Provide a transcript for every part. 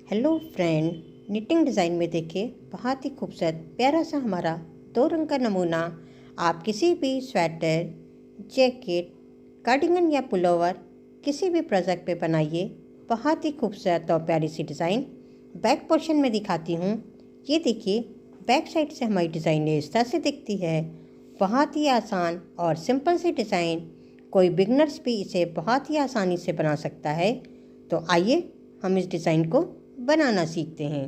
Hello friend, knitting design में देखिए बहुत ही खूबसूरत प्यारा सा हमारा 2 रंग का नमूना आप किसी भी स्वेटर, जैकेट, कार्डिगन या पुलोवर किसी भी प्रोजेक्ट पे बनाइए। बहुत ही खूबसूरत और प्यारी सी डिज़ाइन बैक पोर्शन में दिखाती हूँ। ये देखिए बैक साइड से हमारी डिज़ाइन इस तरह से दिखती है। बहुत ही आसान और सिंपल सी डिज़ाइन, कोई बिगनर्स भी इसे बहुत ही आसानी से बना सकता है। तो आइए हम इस डिज़ाइन को बनाना सीखते हैं।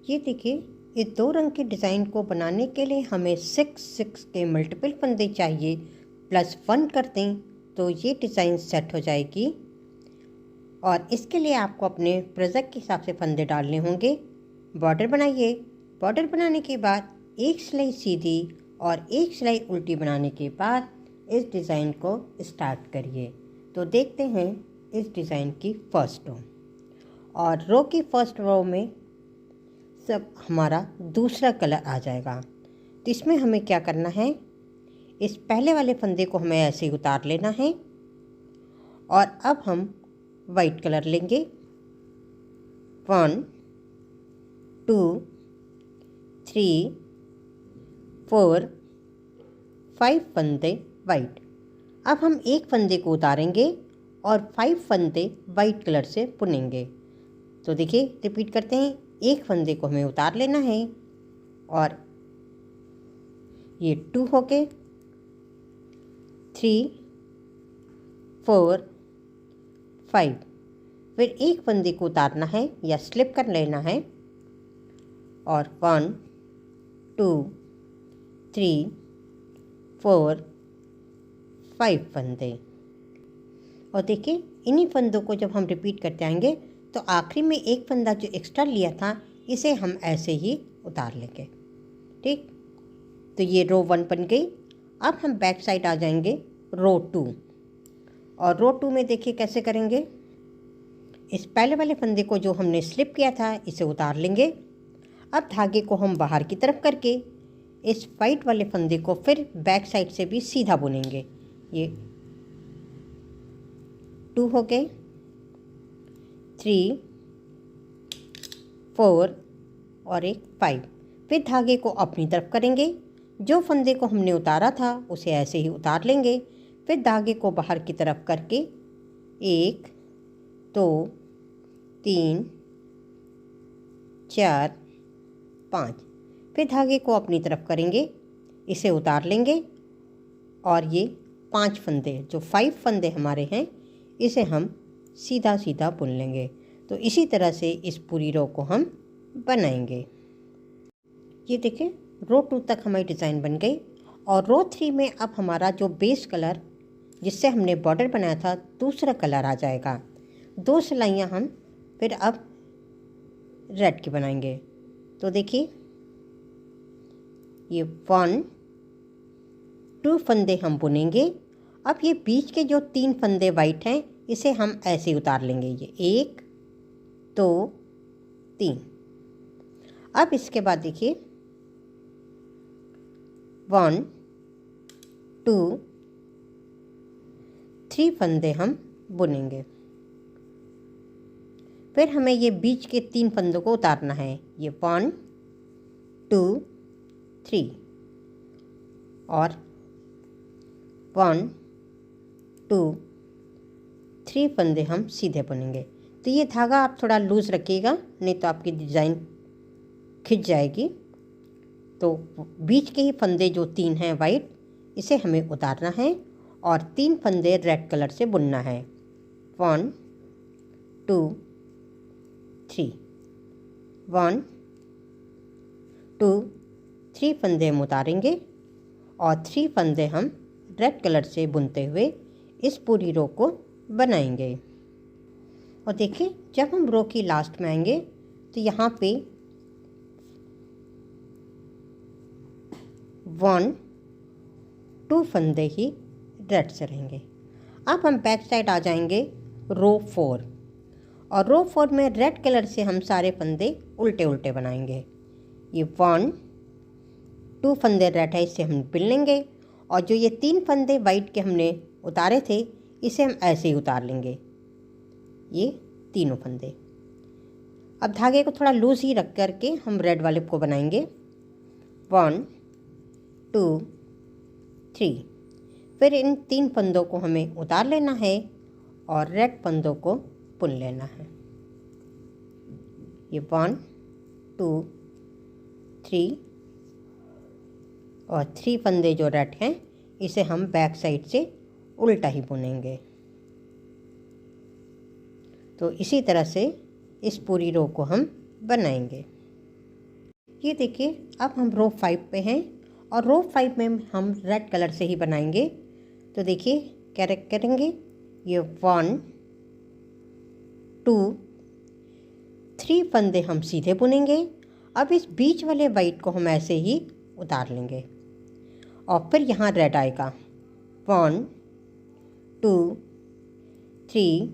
ये देखिए इस 2 रंग के डिज़ाइन को बनाने के लिए हमें 6 के मल्टीपल फंदे चाहिए। +1 कर दें तो ये डिज़ाइन सेट हो जाएगी। और इसके लिए आपको अपने प्रोजेक्ट के हिसाब से फंदे डालने होंगे। बॉर्डर बनाइए। बॉर्डर बनाने के बाद एक सिलाई सीधी और एक सिलाई उल्टी बनाने के बाद इस डिज़ाइन को स्टार्ट करिए। तो देखते हैं इस डिज़ाइन की फर्स्ट रो। और रो की फर्स्ट रो में सब हमारा दूसरा कलर आ जाएगा। तो इसमें हमें क्या करना है, इस पहले वाले फंदे को हमें ऐसे ही उतार लेना है। और अब हम वाइट कलर लेंगे। 1 2 3 4 5 फंदे वाइट। अब हम एक फंदे को उतारेंगे और 5 फंदे वाइट कलर से बुनेंगे। तो देखिए रिपीट करते हैं, एक फंदे को हमें उतार लेना है और ये 2 हो गए, 3 4 5। फिर एक फंदे को उतारना है या स्लिप कर लेना है और 1 2 3 4 5 फंदे। और देखिए इन्हीं फंदों को जब हम रिपीट करते आएंगे तो आखिरी में एक फंदा जो एक्स्ट्रा लिया था इसे हम ऐसे ही उतार लेंगे। ठीक, तो ये रो 1 बन गई। अब हम बैक साइड आ जाएंगे रो 2। और रो 2 में देखिए कैसे करेंगे, इस पहले वाले फंदे को जो हमने स्लिप किया था इसे उतार लेंगे। अब धागे को हम बाहर की तरफ करके इस वाइट वाले फंदे को फिर बैक साइड से भी सीधा बुनेंगे। ये 2 हो गए, 3 4 और एक 5। फिर धागे को अपनी तरफ करेंगे। जो फंदे को हमने उतारा था उसे ऐसे ही उतार लेंगे। फिर धागे को बाहर की तरफ करके 1 2 3 4 5। फिर धागे को अपनी तरफ करेंगे, इसे उतार लेंगे और ये 5 फंदे जो 5 फंदे हमारे हैं इसे हम सीधा सीधा बुन लेंगे। तो इसी तरह से इस पूरी रो को हम बनाएंगे। ये देखिए रो 2 तक हमारी डिज़ाइन बन गई। और रो 3 में अब हमारा जो बेस कलर जिससे हमने बॉर्डर बनाया था दूसरा कलर आ जाएगा। 2 सिलाइयाँ हम फिर अब रेड की बनाएंगे। तो देखिए ये 1 2 फंदे हम बुनेंगे। अब ये बीच के जो 3 फंदे वाइट हैं इसे हम ऐसे ही उतार लेंगे। ये 1 2 3। अब इसके बाद देखिए 1 2 3 फंदे हम बुनेंगे। फिर हमें ये बीच के 3 फंदों को उतारना है। ये 1 2 3 और 1 2 3 फंदे हम सीधे बुनेंगे। तो ये धागा आप थोड़ा लूज़ रखिएगा, नहीं तो आपकी डिज़ाइन खिंच जाएगी। तो बीच के ही फंदे जो 3 हैं वाइट इसे हमें उतारना है और 3 फंदे रेड कलर से बुनना है। 1 2 3 1 2 3 फंदे हम उतारेंगे और 3 फंदे हम रेड कलर से बुनते हुए इस पूरी रो को बनाएंगे। और देखिए जब हम रो की लास्ट में आएंगे तो यहाँ पे 1 2 फंदे ही रेड से रहेंगे। अब हम बैक साइड आ जाएंगे रो 4। और रो 4 में रेड कलर से हम सारे फंदे उल्टे उल्टे बनाएंगे। ये 1 2 फंदे रेड है इसे हम बिन लेंगे और जो ये 3 फंदे वाइट के हमने उतारे थे इसे हम ऐसे ही उतार लेंगे, ये तीनों फंदे। अब धागे को थोड़ा लूज ही रख करके हम रेड वाले को बनाएंगे। 1 2 3। फिर इन 3 फंदों को हमें उतार लेना है और रेड फंदों को बुन लेना है। ये 1 2 3 और 3 फंदे जो रेड हैं इसे हम बैक साइड से उल्टा ही बुनेंगे। तो इसी तरह से इस पूरी रो को हम बनाएंगे। ये देखिए, अब हम रो 5 पे हैं और रो 5 में हम रेड कलर से ही बनाएंगे। तो देखिए क्या करेंगे, ये 1 2 3 फंदे हम सीधे बुनेंगे। अब इस बीच वाले वाइट को हम ऐसे ही उतार लेंगे और फिर यहाँ रेड आएगा। 1 2 3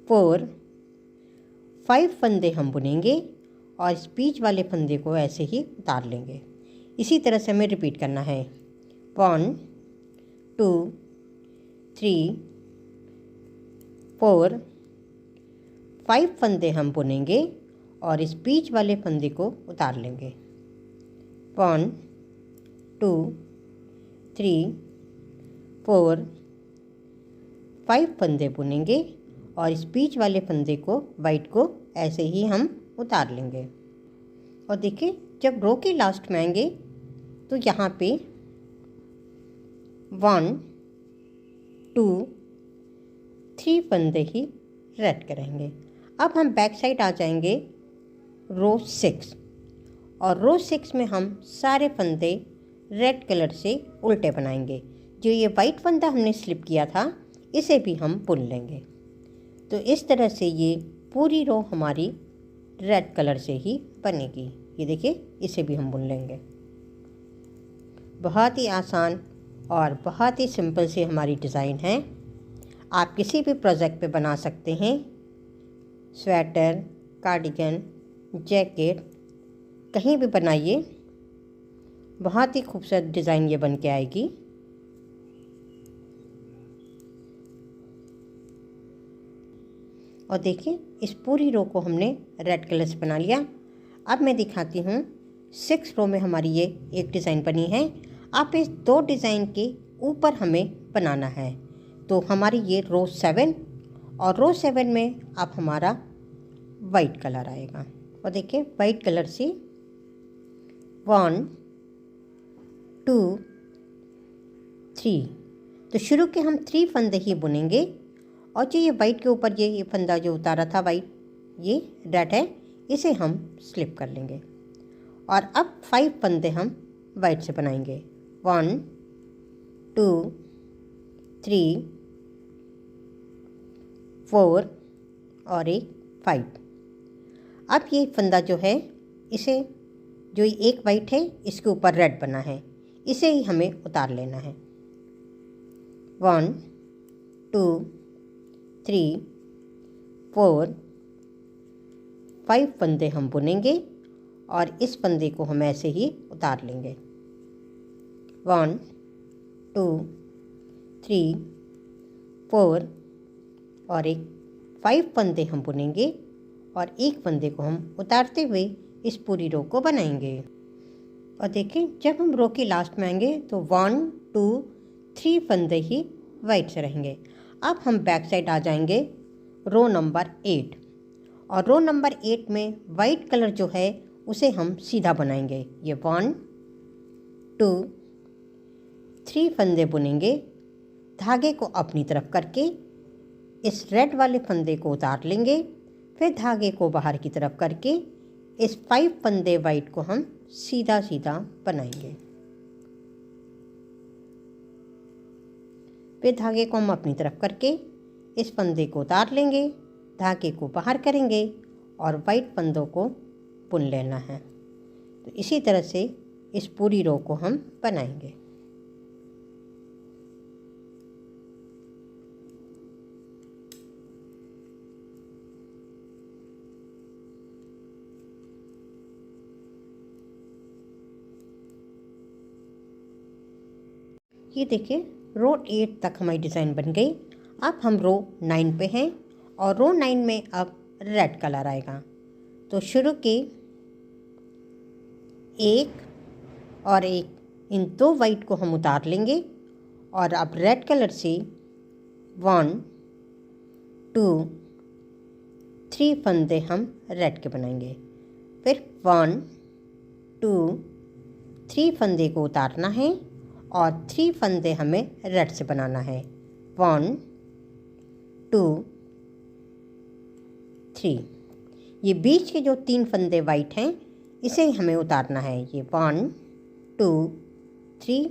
4 5 फंदे हम बुनेंगे और इस बीच वाले फंदे को ऐसे ही उतार लेंगे। इसी तरह से हमें रिपीट करना है। 1 2 3 4 5 फंदे हम बुनेंगे और इस बीच वाले फंदे को उतार लेंगे। 1 2 3 4 5 फंदे बुनेंगे और इस बीच वाले फंदे को वाइट को ऐसे ही हम उतार लेंगे। और देखिए, जब रो के लास्ट में आएंगे तो यहाँ पे 1 2 3 फंदे ही रेड करेंगे। अब हम बैक साइड आ जाएंगे रो 6 और रो 6 में हम सारे फंदे रेड कलर से उल्टे बनाएंगे। जो ये वाइट फंदा हमने स्लिप किया था इसे भी हम बुन लेंगे। तो इस तरह से ये पूरी रो हमारी रेड कलर से ही बनेगी। ये देखिए, इसे भी हम बुन लेंगे। बहुत ही आसान और बहुत ही सिंपल सी हमारी डिज़ाइन है। आप किसी भी प्रोजेक्ट पे बना सकते हैं। स्वेटर, कार्डिगन, जैकेट, कहीं भी बनाइए, बहुत ही खूबसूरत डिज़ाइन ये बन के आएगी। और देखिए, इस पूरी रो को हमने रेड कलर से बना लिया। अब मैं दिखाती हूँ 6 रो में हमारी ये एक डिज़ाइन बनी है। आप इस 2 डिज़ाइन के ऊपर हमें बनाना है। तो हमारी ये रो 7 और रो 7 में अब हमारा वाइट कलर आएगा। और देखिए, वाइट कलर से 1 2 3। तो शुरू के हम 3 फंदे ही बुनेंगे और जो ये वाइट के ऊपर ये फंदा जो उतारा था वाइट, ये रेड है, इसे हम स्लिप कर लेंगे। और अब 5 फंदे हम वाइट से बनाएंगे। 1 2 3 4 और एक 5। अब ये फंदा जो है, इसे जो एक वाइट है इसके ऊपर रेड बना है, इसे ही हमें उतार लेना है। 1 2 3 4 5 फंदे हम बुनेंगे और इस फंदे को हम ऐसे ही उतार लेंगे। 1 2 3 4 और एक 5 फंदे हम बुनेंगे और एक फंदे को हम उतारते हुए इस पूरी रो को बनाएंगे। और देखें, जब हम रो के लास्ट में आएंगे तो 1 2 3 फंदे ही वाइट से रहेंगे। अब हम बैक साइड आ जाएंगे रो नंबर 8 और रो नंबर 8 में वाइट कलर जो है उसे हम सीधा बनाएंगे। ये 1 2 3 फंदे बुनेंगे, धागे को अपनी तरफ करके इस रेड वाले फंदे को उतार लेंगे, फिर धागे को बाहर की तरफ करके इस 5 फंदे वाइट को हम सीधा सीधा बनाएंगे। फिर धागे को हम अपनी तरफ करके इस फंदे को उतार लेंगे, धागे को बाहर करेंगे और वाइट फंदों को बुन लेना है। तो इसी तरह से इस पूरी रो को हम बनाएंगे। ये देखिए, रो 8 तक हमारी डिज़ाइन बन गई। अब हम रो 9 पे हैं और रो 9 में अब रेड कलर आएगा। तो शुरू की एक और एक इन दो वाइट को हम उतार लेंगे और अब रेड कलर से 1 2 3 फंदे हम रेड के बनाएंगे। फिर 1 2 3 फंदे को उतारना है और 3 फंदे हमें रेड से बनाना है। 1 2 3। ये बीच के जो 3 फंदे वाइट हैं इसे हमें उतारना है। ये 1 2 3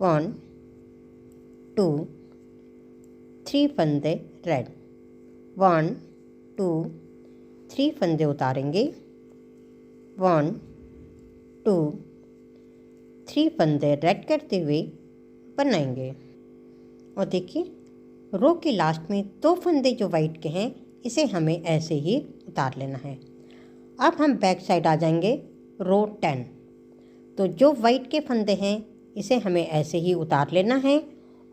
1 2 3 फंदे रेड। 1 2 3 फंदे उतारेंगे। 1 2 3 फंदे रेड करते हुए बनाएंगे। और देखिए रो के लास्ट में 2 फंदे जो वाइट के हैं इसे हमें ऐसे ही उतार लेना है। अब हम बैक साइड आ जाएंगे रो 10। तो जो वाइट के फंदे हैं इसे हमें ऐसे ही उतार लेना है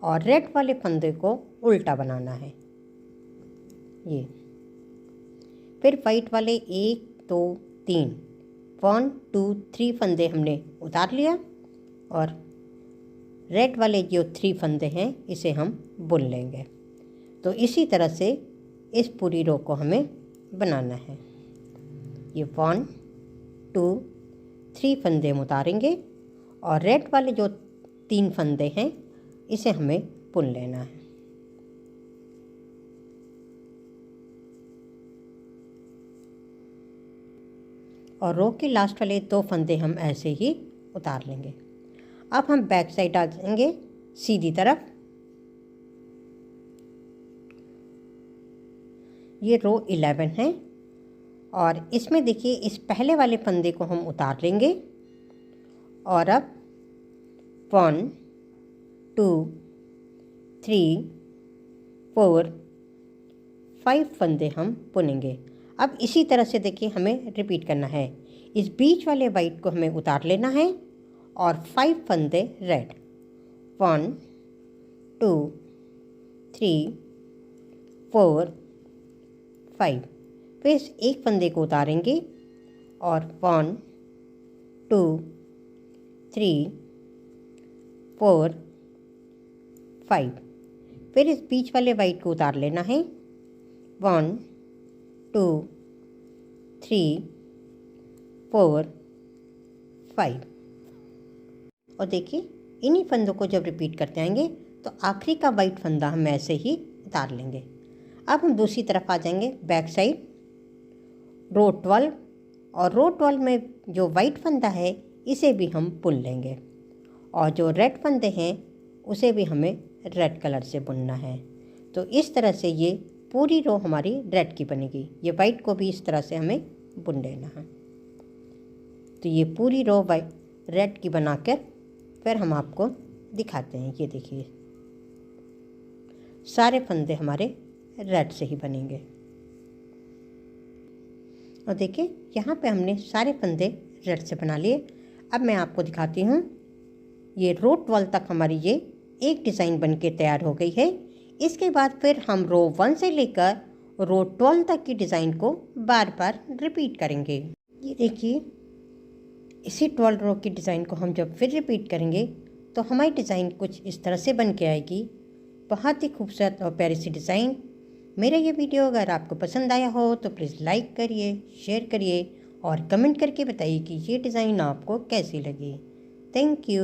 और रेड वाले फंदे को उल्टा बनाना है। ये फिर वाइट वाले 1 2 3 1 2 3 फंदे हमने उतार लिया और रेड वाले जो 3 फंदे हैं इसे हम बुन लेंगे। तो इसी तरह से इस पूरी रो को हमें बनाना है। ये 1 2 3 फंदे हम उतारेंगे और रेड वाले जो 3 फंदे हैं इसे हमें बुन लेना है। और रो के लास्ट वाले 2 फंदे हम ऐसे ही उतार लेंगे। अब हम बैक साइड आ जाएंगे सीधी तरफ। ये रो 11 है और इसमें देखिए इस पहले वाले फंदे को हम उतार लेंगे और अब 1 2 3 4 5 फंदे हम बुनेंगे। अब इसी तरह से देखिए हमें रिपीट करना है। इस बीच वाले वाइट को हमें उतार लेना है और 5 फंदे रेड। 1 2 3 4 5। फिर इस एक फंदे को उतारेंगे और 1 2 3 4 5। फिर इस बीच वाले वाइट को उतार लेना है। 1 2 3 4 5। और देखिए इन्हीं फंदों को जब रिपीट करते आएंगे तो आखिरी का वाइट फंदा हम ऐसे ही उतार लेंगे। अब हम दूसरी तरफ आ जाएंगे बैक साइड रो 12 और रो 12 में जो वाइट फंदा है इसे भी हम बुन लेंगे और जो रेड फंदे हैं उसे भी हमें रेड कलर से बुनना है। तो इस तरह से ये पूरी रो हमारी रेड की बनेगी। ये वाइट को भी इस तरह से हमें बुन लेना है। तो ये पूरी रो वाइट रेड की बनाकर फिर हम आपको दिखाते हैं। ये देखिए सारे फंदे हमारे रेड से ही बनेंगे। और देखिए यहाँ पे हमने सारे फंदे रेड से बना लिए। अब मैं आपको दिखाती हूँ। ये रो 12 तक हमारी ये एक डिज़ाइन बनके तैयार हो गई है। इसके बाद फिर हम रो 1 से लेकर रो 12 तक की डिज़ाइन को बार बार रिपीट करेंगे। ये देखिए इसी 12 रो की डिज़ाइन को हम जब फिर रिपीट करेंगे तो हमारी डिज़ाइन कुछ इस तरह से बन के आएगी। बहुत ही खूबसूरत और प्यारी सी डिज़ाइन। मेरा ये वीडियो अगर आपको पसंद आया हो तो प्लीज़ लाइक करिए, शेयर करिए और कमेंट करके बताइए कि ये डिज़ाइन आपको कैसी लगी। Thank you.